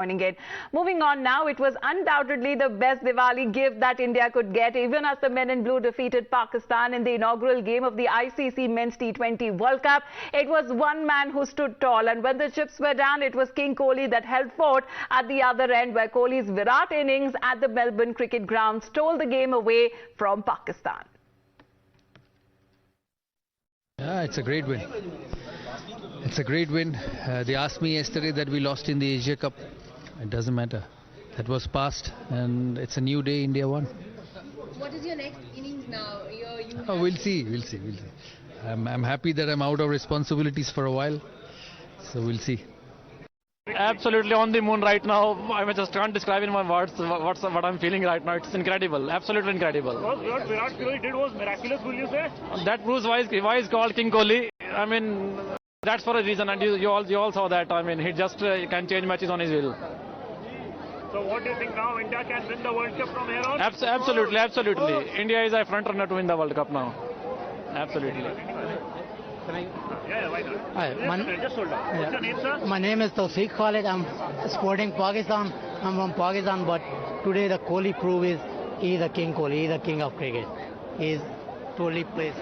joining it. Moving on now, it was undoubtedly the best Diwali gift that India could get, even as the men in blue defeated Pakistan in the inaugural game of the ICC Men's T20 World Cup. It was one man who stood tall, and when the chips were down, it was King Kohli that held fort at the other end, where Kohli's virat innings at the Melbourne Cricket Ground stole the game away from Pakistan. Yeah, it's a great win. It's a great win. They asked me yesterday that we lost in the Asia Cup. It doesn't matter. That was past, and it's a new day. India won. What is your next innings now? We'll see. I'm happy that I'm out of responsibilities for a while. So we'll see. Absolutely on the moon right now. I just can't describe in my words what I'm feeling right now. It's incredible, absolutely incredible. What Virat Kohli did was miraculous, will you say? That proves why he's called King Kohli. I mean, that's for a reason, and you all saw that. I mean, he just can change matches on his will. So what do you think now? India can win the World Cup from here on? Absolutely. India is a front runner to win the World Cup now. Absolutely. Yeah, why not? Hi, Just hold on. What's your name, sir? my name is Tawfiq Khalid. I'm supporting Pakistan. I'm from Pakistan, but today the Kohli prove is he is the King Kohli. He is the king of cricket. He is totally placed.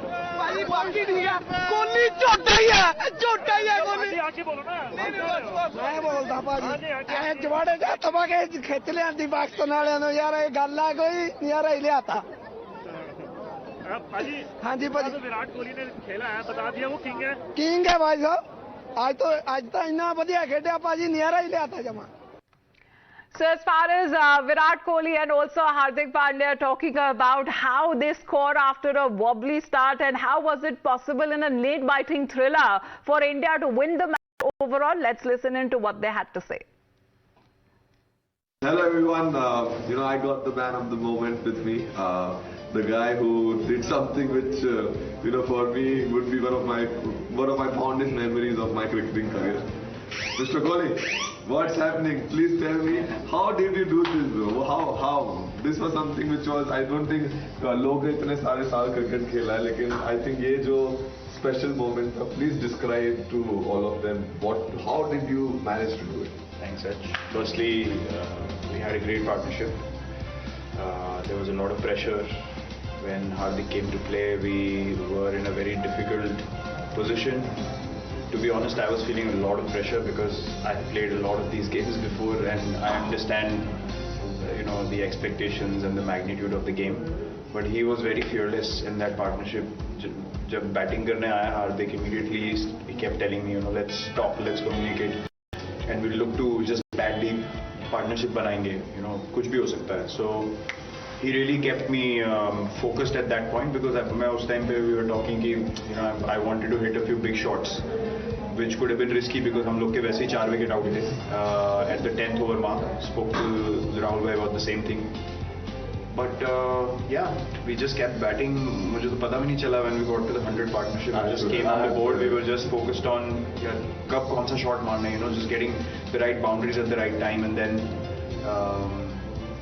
Kohli छोटा ही है कोहली आके बोलो ना मैं बोलता भाजी जवाड़े जा तबा के खिच लियांदी पाकिस्तान वालियां नु यार ये गल है कोई नजारा ही लियाता भाजी हाँ जी भाजी विराट कोहली ने खेला है बता दिया वो किंग है भाई साहब आज तो इतना बढ़िया खेड़ा भाजी नजारा ही लियाता जमा. So as far as Virat Kohli and also Hardik Pandya talking about how they score after a wobbly start, and how was it possible in a late-biting thriller for India to win the match overall, let's listen into what they had to say. Hello everyone, I got the man of the moment with me, the guy who did something which, for me would be one of my fondest memories of my cricketing career. Mr. Kohli, what's happening? Please tell me, how did you do this, bro? How? This was something which was, I don't think, लोग इतने सारे साल cricket खेला है, लेकिन I think ये जो special moment था, please describe to all of them, how did you manage to do it? Thanks, Sach. Firstly, we had a great partnership. There was a lot of pressure when Hardik came to play. We were in a very difficult position. To be honest, I was feeling a lot of pressure because I played a lot of these games before, and I understand, the expectations and the magnitude of the game. But he was very fearless in that partnership. Jab batting karne aaya Hardik, immediately he kept telling me, let's talk, let's communicate, and we'll look to just bat deep partnership banayenge. Kuch bhi ho sakta hai. So he really kept me focused at that point, because at उस time पे we were talking कि I wanted to hit a few big shots, which could have been risky because हम लोग के वैसे ही 4 wicket out थे. At the 10th over mark, spoke to Rahul bhai about the same thing. But we just kept batting. मुझे तो पता भी नहीं चला when we got to the 100 partnership. We just came on the board. We were just focused on कब कौन सा shot मारना है, just getting the right boundaries at the right time, and then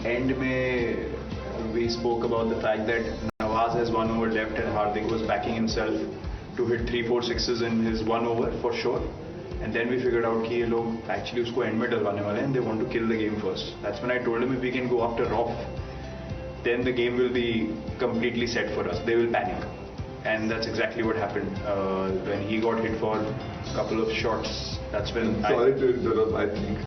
end में we spoke about the fact that Nawaz has 1 over left and Hardik was backing himself to hit 3-4 sixes in his 1 over for sure. And then we figured out that ये लोग actually उसको end में डलवाने वाले हैं, and they want to kill the game first. That's when I told him if we can go after off, then the game will be completely set for us. They will panic. And that's exactly what happened. When he got hit for a couple of shots, that's when Sorry to interrupt, I think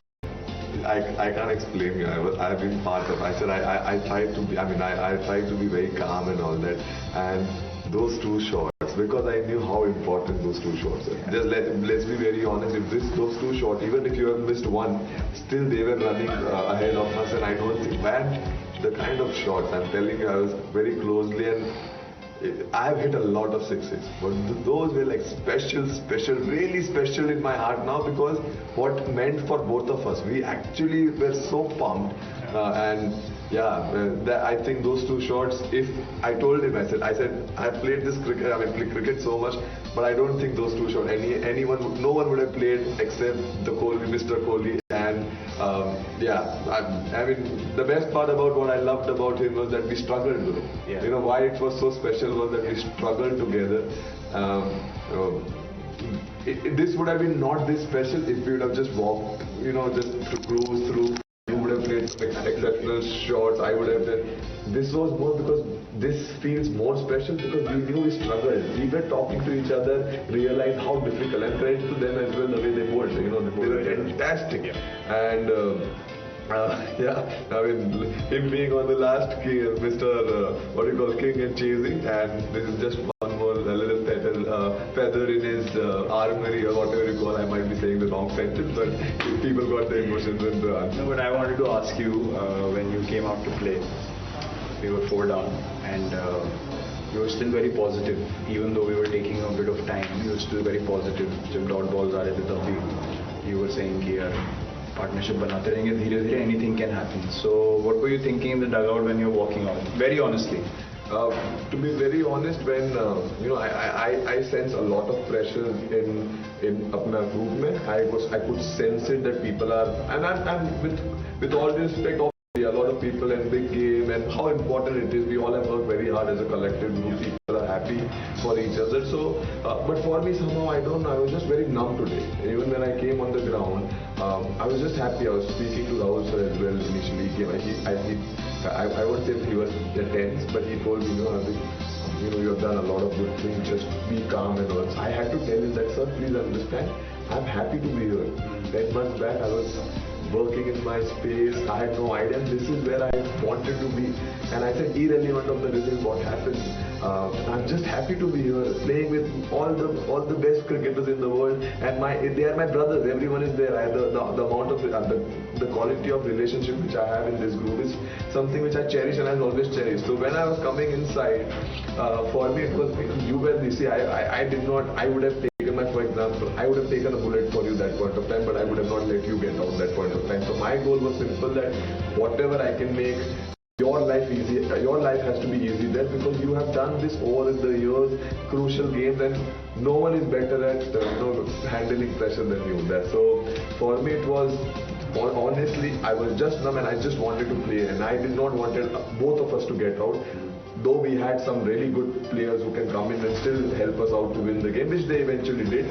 I can't explain you. I've been part of. I said I tried to be. I tried to be very calm and all that. And those 2 shots, because I knew how important those 2 shots are. Just let's be very honest. If those 2 shots, even if you have missed one, still they were running ahead of us. And I don't think, man, the kind of shots I'm telling you, I was very closely, and I've hit a lot of sixes, but those were like special, really special in my heart now, because what meant for both of us. We actually were so pumped, and I think those 2 shots, if I told him, I said, I played this cricket, cricket so much, but I don't think those 2 shots, no one would have played except the Kohli, Mr. Kohli. And the best part about what I loved about him was that we struggled with it. Why it was so special was that we struggled together. this would have been not this special if we would have just walked, just to cruise through. You would have played exceptional shots. I would have done. This was more because this feels more special because we knew we struggled. We were talking to each other, realized how difficult, and credit to them as well the way they bowled. They were fantastic. Yeah. And I mean, him being on the last king, Mr. King and chasing, and this is just one more little feather in his armory or whatever you call. I might be saying the wrong sentence, but people got the emotions and the answer. No, but I wanted to ask you, when you came out to play, we were 4 down, and you were still very positive, even though we were taking a bit of time. You were still very positive. जब dot balls आ रहे थे तब भी you were saying कि यार partnership बनाते रहेंगे, धीरे-धीरे anything can happen. So what were you thinking in the dugout when you were walking out? Very honestly. To be very honest, when I sense a lot of pressure in अपना group में, I could sense it that people are, and I'm with all due respect, obviously a lot of people in big game and how important it is. We all have worked very hard as a collective group. People are happy for each other. So, but for me somehow I don't know. I was just very numb today. Even when I came on the ground, I was just happy. I was speaking to Rahul sir as well initially. I won't say he was tense, but he told me, you have done a lot of good things, just be calm and all. I had to tell him that, sir, please understand, I'm happy to be here. 10 months back, I was working in my space, I had no idea, this is where I wanted to be. And I said, irrelevant of the result, what happens, I'm just happy to be here, playing with all the best cricketers in the world, and they are my brothers, everyone is there. The amount of, the quality of relationship which I have in this group is something which I cherish and I'll always cherish. So when I was coming inside, for me it was, you were, you see, I would have taken for example, I would have taken a bullet for you that point of time, but I would have not let you get out that point of time. So my goal was simple, that whatever I can make your life easy, your life has to be easy there, because you have done this over the years, crucial games, and no one is better at handling pressure than you there. So for me it was, honestly, I was just numb and I just wanted to play, and I did not want both of us to get out. Though we had some really good players who can come in and still help us out to win the game, which they eventually did.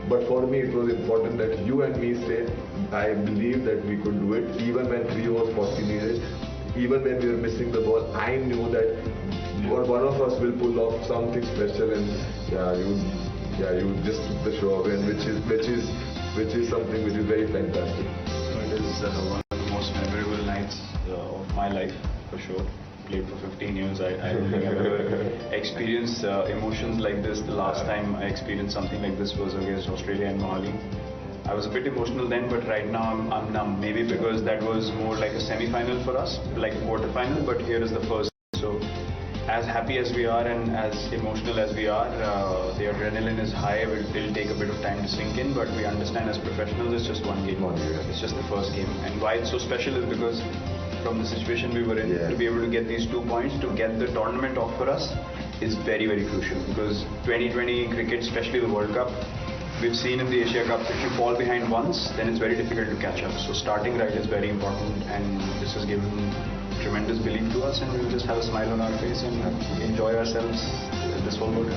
But for me, it was important that you and me stayed. I believe that we could do it, even when 3 overs 40 needed, even when we were missing the ball. I knew that one of us will pull off something special, and you just took the show away, and which is something which is very fantastic. It is one of the most memorable nights of my life, for sure. Played for 15 years. I don't think I've ever experienced emotions like this. The last time I experienced something like this was against Australia and Mohali. I was a bit emotional then, but right now I'm numb. Maybe because that was more like a semi-final for us, like a quarter-final, but here is the first. So as happy as we are and as emotional as we are, the adrenaline is high. It'll take a bit of time to sink in, but we understand as professionals it's just one game. It's just the first game. And why it's so special is because from the situation we were in, to be able to get these 2 points, to get the tournament off for us, is very, very crucial. Because 2020 cricket, especially the World Cup, we've seen in the Asia Cup, if you fall behind once, then it's very difficult to catch up. So starting right is very important, and this has given tremendous belief to us, and we'll just have a smile on our face and enjoy ourselves this whole world.